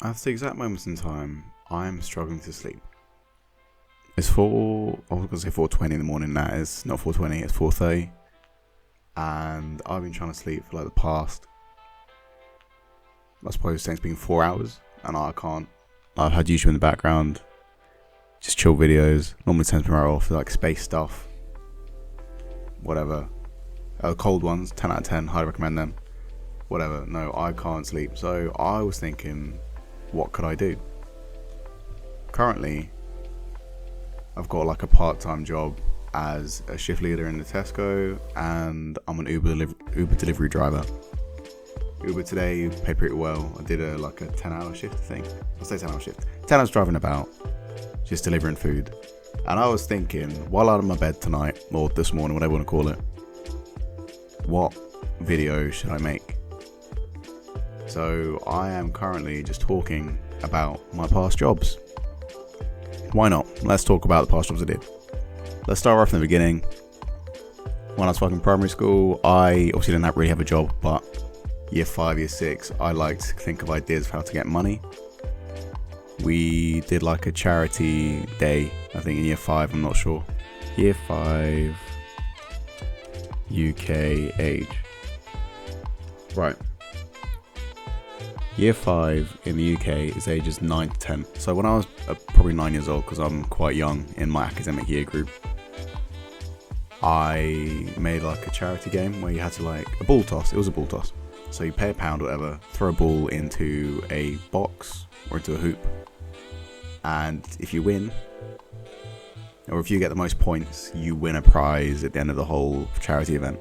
At the exact moments in time, I'm struggling to sleep. I was going to say 4:20 in the morning. That is not 4:20. It's 4:30, and I've been trying to sleep for like the past, I suppose, since being 4 hours, and I can't. I've had YouTube in the background, just chill videos. Normally turns me right off, like space stuff, whatever. Cold ones, 10 out of 10. Highly recommend them. Whatever. No, I can't sleep. So I was thinking, what could I do? Currently, I've got like a part-time job as a shift leader in the Tesco, and I'm an Uber delivery driver. Uber today paid pretty well. I did a 10-hour shift, I think. I'll say 10-hour shift. 10 hours driving about, just delivering food. And I was thinking, while out of my bed tonight, or this morning, whatever you want to call it, what video should I make? So I am currently just talking about my past jobs. Why not? Let's talk about the past jobs I did. Let's start right from the beginning. When I was fucking primary school, I obviously didn't really have a job, but year 5, year 6, I liked to think of ideas of how to get money. We did like a charity day, I think in year 5, I'm not sure. Year 5, UK age. Right. Year 5 in the UK is ages 9 to 10. So when I was probably 9 years old, because I'm quite young in my academic year group, I made like a charity game where you had to a ball toss. It was a ball toss. So you pay £1 or whatever, throw a ball into a box or into a hoop. And if you win, or if you get the most points, you win a prize at the end of the whole charity event.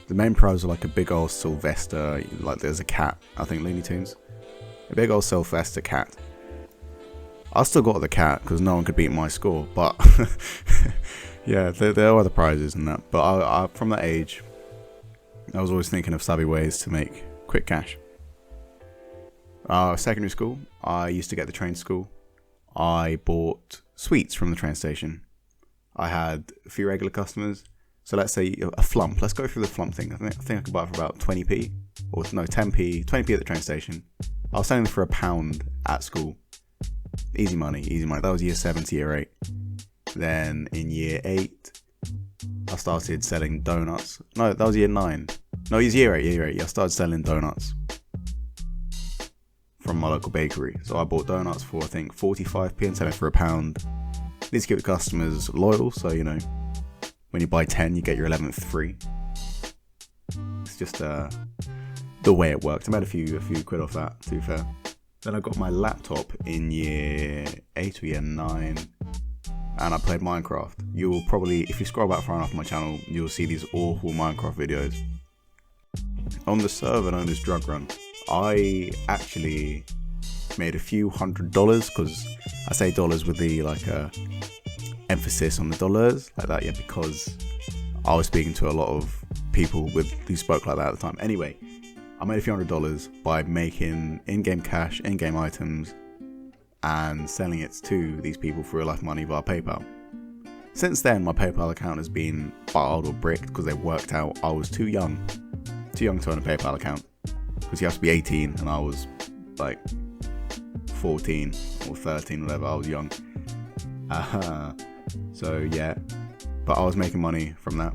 The main prize was like a big old Sylvester, like there's a cat, I think Looney Tunes. A big old Sylvester cat. I still got the cat because no one could beat my score, but yeah, there are other prizes and that. But I, from that age, I was always thinking of savvy ways to make quick cash. Secondary school, I used to get the train to school. I bought sweets from the train station. I had a few regular customers. So let's say a flump. Let's go through the flump thing. I think I could buy it for about 20p. Or no, 10p. 20p at the train station. I was selling them for £1 at school. Easy money, easy money. That was year 7 to year 8. Then in year 8, I started selling donuts. No, that was year 9. No, it was year 8. I started selling donuts from my local bakery. So I bought donuts for, I think, 45p and selling for £1. Need to keep the customers loyal, so when you buy 10, you get your 11th free. It's just the way it worked. I made a few quid off that, to be fair. Then I got my laptop in year 8 or year 9, and I played Minecraft. You'll probably, if you scroll back far enough on my channel, you'll see these awful Minecraft videos. On the server known as Drug Run, I actually made a few $100s, because I say dollars with the emphasis on the dollars like that, because I was speaking to a lot of people who spoke like that at the time. Anyway, I made a few $100s by making in-game cash, in-game items, and selling it to these people for real life money via PayPal. Since then, my PayPal account has been filed or bricked because they worked out I was too young to own a PayPal account, because you have to be 18 and I was 14 or 13, whatever. I was young. So yeah, but I was making money from that.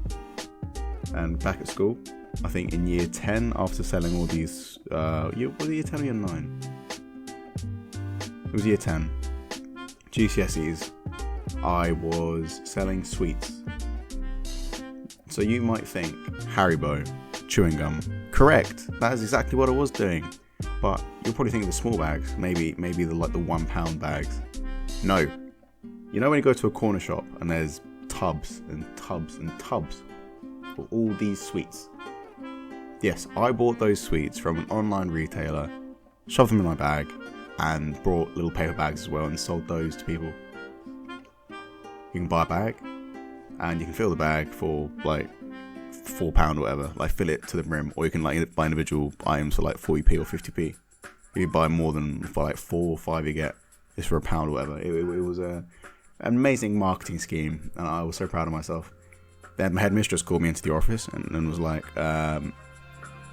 And back at school, I think in year 10, after selling all these, was it year 10 or year 9? It was year 10. GCSEs, I was selling sweets. So you might think, Haribo, chewing gum. Correct, that is exactly what I was doing. But you'll probably think of the small bags, maybe the £1 bags. No. You know when you go to a corner shop and there's tubs and tubs and tubs of all these sweets? Yes, I bought those sweets from an online retailer, shoved them in my bag, and brought little paper bags as well and sold those to people. You can buy a bag, and you can fill the bag for £4 or whatever, fill it to the rim, or you can buy individual items for 40p or 50p. If you buy more than for 4 or 5, you get this for £1 or whatever. It was an amazing marketing scheme, and I was so proud of myself. Then my headmistress called me into the office and was like,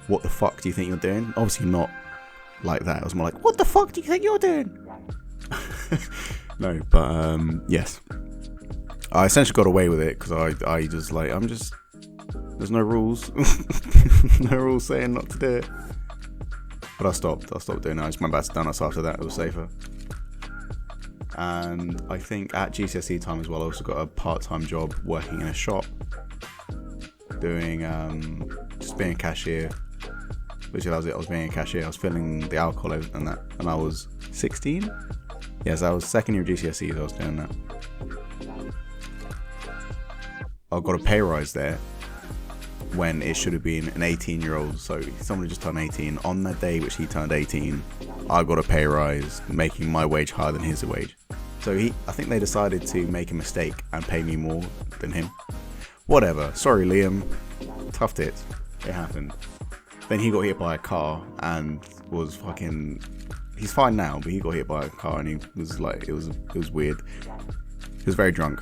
what the fuck do you think you're doing? Obviously not like that. It was more like, what the fuck do you think you're doing? No, but yes. I essentially got away with it because I just like, there's no rules. No rules saying not to do it. But I stopped doing it. I just went back to donuts after that. It was safer. And I think at GCSE time as well, I also got a part-time job working in a shop, doing just being a cashier. Literally, that was it. I was being a cashier. I was filling the alcohol and that, and I was 16. Yes, I was second year of GCSEs. I was doing that. I got a pay rise there when it should have been an 18-year-old. So someone just turned 18. On the day which he turned 18, I got a pay rise, making my wage higher than his wage. So I think they decided to make a mistake and pay me more than him. Whatever. Sorry, Liam. Tough tits. It happened. Then he got hit by a car and was fucking... He's fine now, but he got hit by a car and he was like... It was weird. He was very drunk.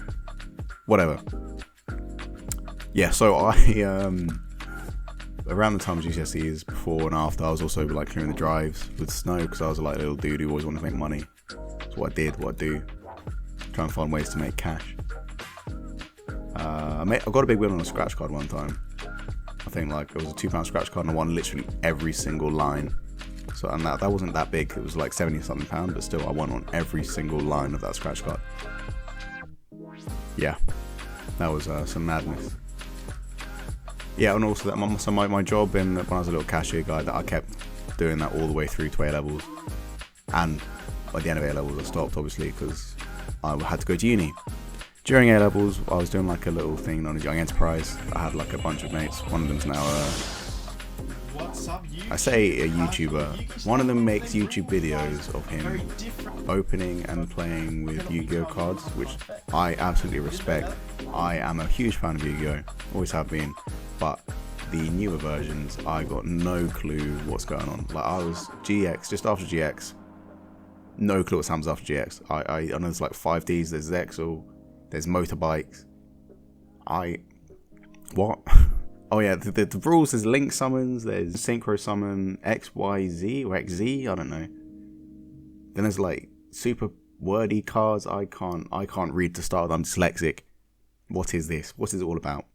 Whatever. Yeah, so around the time of GCSEs, before and after, I was also like clearing the drives with snow because I was like a little dude who always wanted to make money. That's what I do. Try and find ways to make cash. I got a big win on a scratch card one time. I think like it was a £2 scratch card and I won literally every single line. So and that wasn't that big. It was like £70-something, but still I won on every single line of that scratch card. Yeah, that was some madness. Yeah, and also that my job when I was a little cashier guy, that I kept doing that all the way through to A levels, and by the end of A levels I stopped obviously because I had to go to uni. During A levels I was doing like a little thing on a young enterprise. I had like a bunch of mates. One of them's now I say a YouTuber. One of them makes YouTube videos of him opening and playing with Yu-Gi-Oh cards, which I absolutely respect. I am a huge fan of Yu-Gi-Oh, always have been, but the newer versions, I got no clue what's going on. Like I was GX, just after GX, no clue what happens after GX. I know there's like 5Ds, there's Zexal, there's motorbikes. What? Oh yeah, the rules, there's link summons, there's synchro summon, XYZ or XZ, I don't know. Then there's like super wordy cards. I can't read to start with, I'm dyslexic. What is this? What is it all about?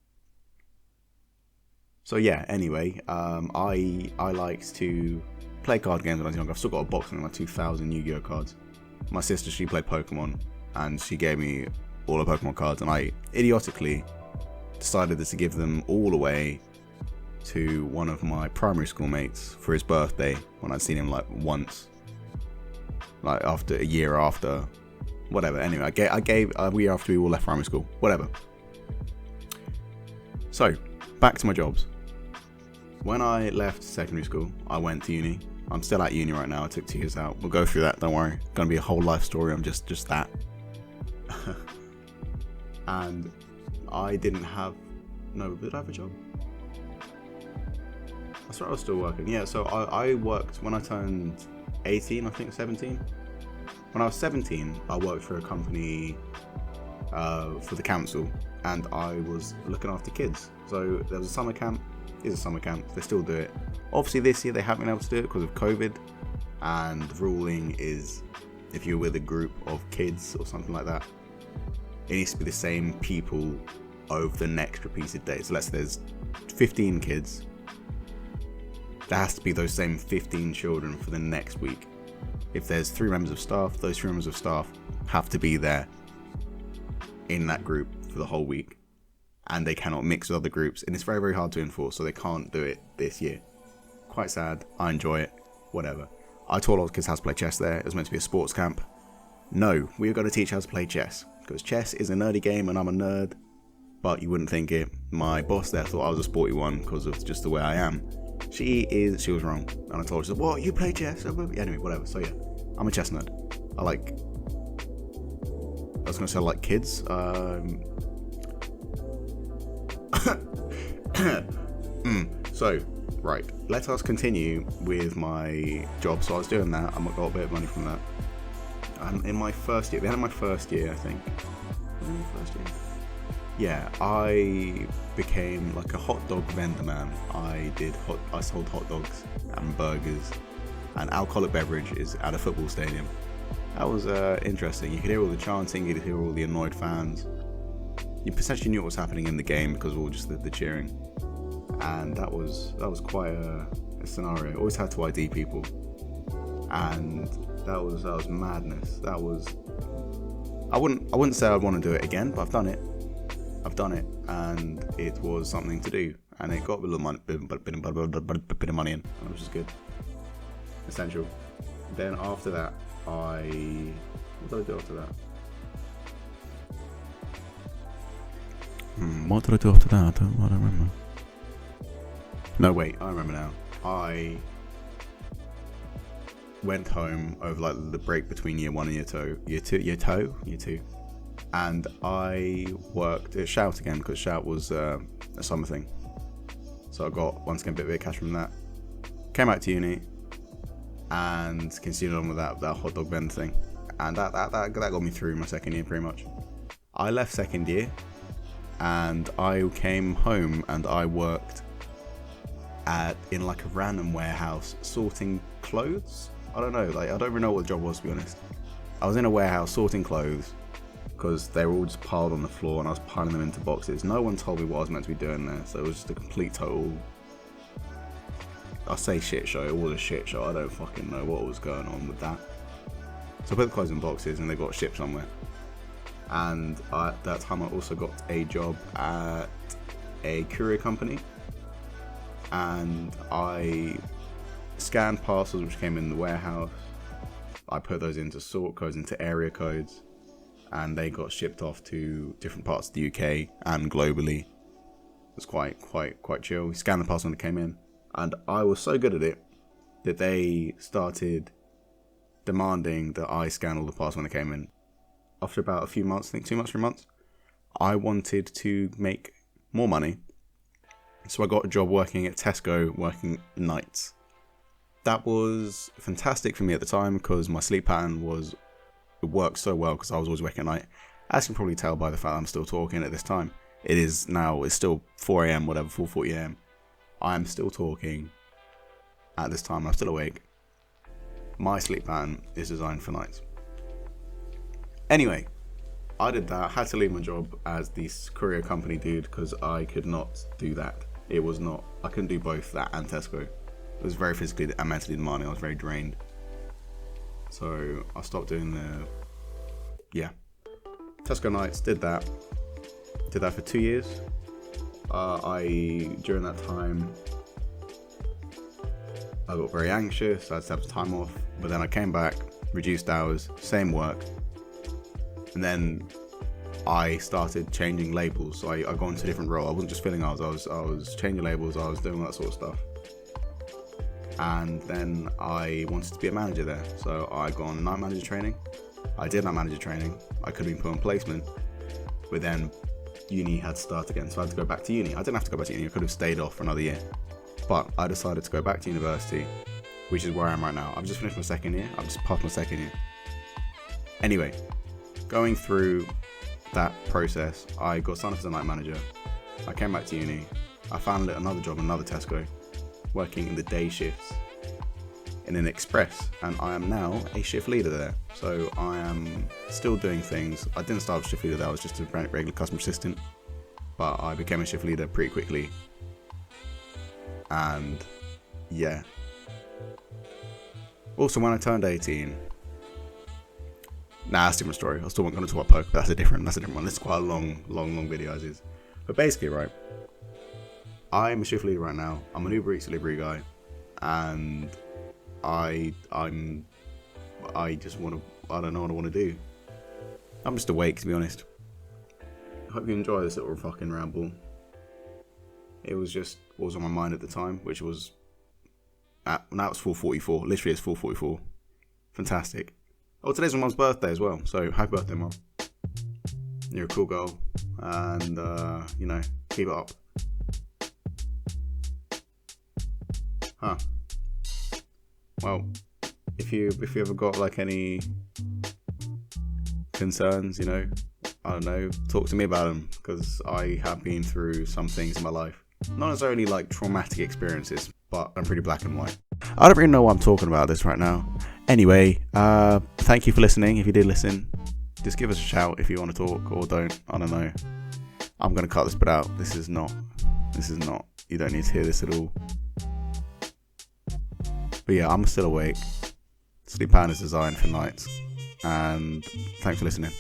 So yeah, anyway, I liked to play card games when I was younger. I've still got a box of like 2,000 Yu-Gi-Oh cards. My sister, she played Pokemon, and she gave me all the Pokemon cards, and I idiotically decided to give them all away to one of my primary school mates for his birthday when I'd seen him like once, like after a year after, whatever. Anyway, I gave a year after we all left primary school, whatever. So back to my jobs. When I left secondary school, I went to uni. I'm still at uni right now. I took 2 years out. We'll go through that, don't worry. Gonna be a whole life story on just that. And I didn't have... No, did I have a job? I thought I was still working. Yeah, so I worked when I turned 18, I think 17. When I was 17, I worked for a company for the council, and I was looking after kids. So there was a summer camp. It's a summer camp. They still do it. Obviously this year they haven't been able to do it because of COVID, and the ruling is if you're with a group of kids or something like that, it needs to be the same people over the next repeated days. So let's say there's 15 kids. There has to be those same 15 children for the next week. If there's 3 members of staff, those 3 members of staff have to be there in that group for the whole week. And they cannot mix with other groups. And it's very, very hard to enforce, so they can't do it this year. Quite sad. I enjoy it. Whatever. I taught all the kids how to play chess there. It was meant to be a sports camp. No, we were going to teach how to play chess. Because chess is a nerdy game and I'm a nerd. But you wouldn't think it. My boss there thought I was a sporty one because of just the way I am. She was wrong. And I told her, what, you play chess? Anyway, whatever. So yeah, I'm a chess nerd. I was going to say I like kids. So, right, let us continue with my job. So I was doing that. I got a bit of money from that. In my first year, the end of my first year, I think. Was it my first year? Yeah, I became like a hot dog vendor man. I sold hot dogs and burgers an alcoholic beverage is at a football stadium. That was interesting. You could hear all the chanting, you could hear all the annoyed fans. You potentially knew what was happening in the game because of all just the cheering. And that was quite a scenario. Always had to ID people. And that was madness. That was, I wouldn't say I'd want to do it again, but I've done it, and it was something to do, and it got a little money, bit of money in, which is good, essential. Then after that, what did I do after that? What did I do after that? I don't remember. No, wait, I remember now. I went home over like the break between year 1 and year two, and I worked at Shout again because Shout was a summer thing. So I got once again a bit of cash from that. Came out to uni and continued on with that hot dog bend thing, and that got me through my second year pretty much. I left second year and I came home and I worked in like a random warehouse sorting clothes. I don't know, like I don't really know what the job was, to be honest. I was in a warehouse sorting clothes because they were all just piled on the floor and I was piling them into boxes. No one told me what I was meant to be doing there, so it was just a complete total, I say shit show, it was a shit show. I don't fucking know what was going on with that. So I put the clothes in boxes and they got shipped somewhere. And at that time I also got a job at a courier company, and I scanned parcels which came in the warehouse. I put those into sort codes, into area codes, and they got shipped off to different parts of the UK and globally. It was quite chill. We scanned the parcel when it came in, and I was so good at it that they started demanding that I scan all the parcels when it came in. After about a few months, I think 2 months, 3 months, I wanted to make more money. So I got a job working at Tesco, working nights. That was fantastic for me at the time because my sleep pattern worked so well because I was always working at night. As you can probably tell by the fact I'm still talking at this time. It's still 4 a.m, whatever, 4:40 a.m. I'm still talking at this time. I'm still awake. My sleep pattern is designed for nights. Anyway, I did that. Had to leave my job as this courier company dude because I could not do that. I couldn't do both that and Tesco. It was very physically and mentally demanding. I was very drained. So I stopped doing Tesco nights, did that for 2 years. During that time, I got very anxious. I had to have time off, but then I came back, reduced hours, same work, and then I started changing labels. So I got into a different role. I wasn't just filling hours. I was changing labels. I was doing that sort of stuff. And then I wanted to be a manager there, so I got on night manager training. I did night manager training. I could have been put on placement, but then uni had to start again, so I had to go back to uni. I didn't have to go back to uni. I could have stayed off for another year, but I decided to go back to university, which is where I am right now. I've just finished my second year. I've just passed my second year. Anyway, going through that process, I got signed up as a night manager. I came back to uni. I found another job, another Tesco, working in the day shifts in an express, and I am now a shift leader there. So I am still doing things. I didn't start as shift leader there, I was just a regular customer assistant, but I became a shift leader pretty quickly. And yeah, also when I turned 18, that's a different story. I still want to talk about poker, but that's a different one. This is quite a long video as is. But basically, right, I'm a shift leader right now. I'm an Uber Eats delivery guy, and I just want to, I don't know what I want to do. I'm just awake, to be honest. I hope you enjoy this little fucking ramble. It was just what was on my mind at the time, which was now it's 4:44. Literally, it's 4:44. Fantastic. Oh, today's my mum's birthday as well, so happy birthday, mum. You're a cool girl, and keep it up. Huh. Well, if you ever got like any concerns, I don't know, talk to me about them, because I have been through some things in my life. Not necessarily like traumatic experiences, but I'm pretty black and white. I don't really know why I'm talking about this right now. Anyway, thank you for listening. If you did listen, just give us a shout if you want to talk, or don't. I don't know. I'm going to cut this bit out. This is not, you don't need to hear this at all. But yeah, I'm still awake. Sleep pattern is designed for nights. And thanks for listening.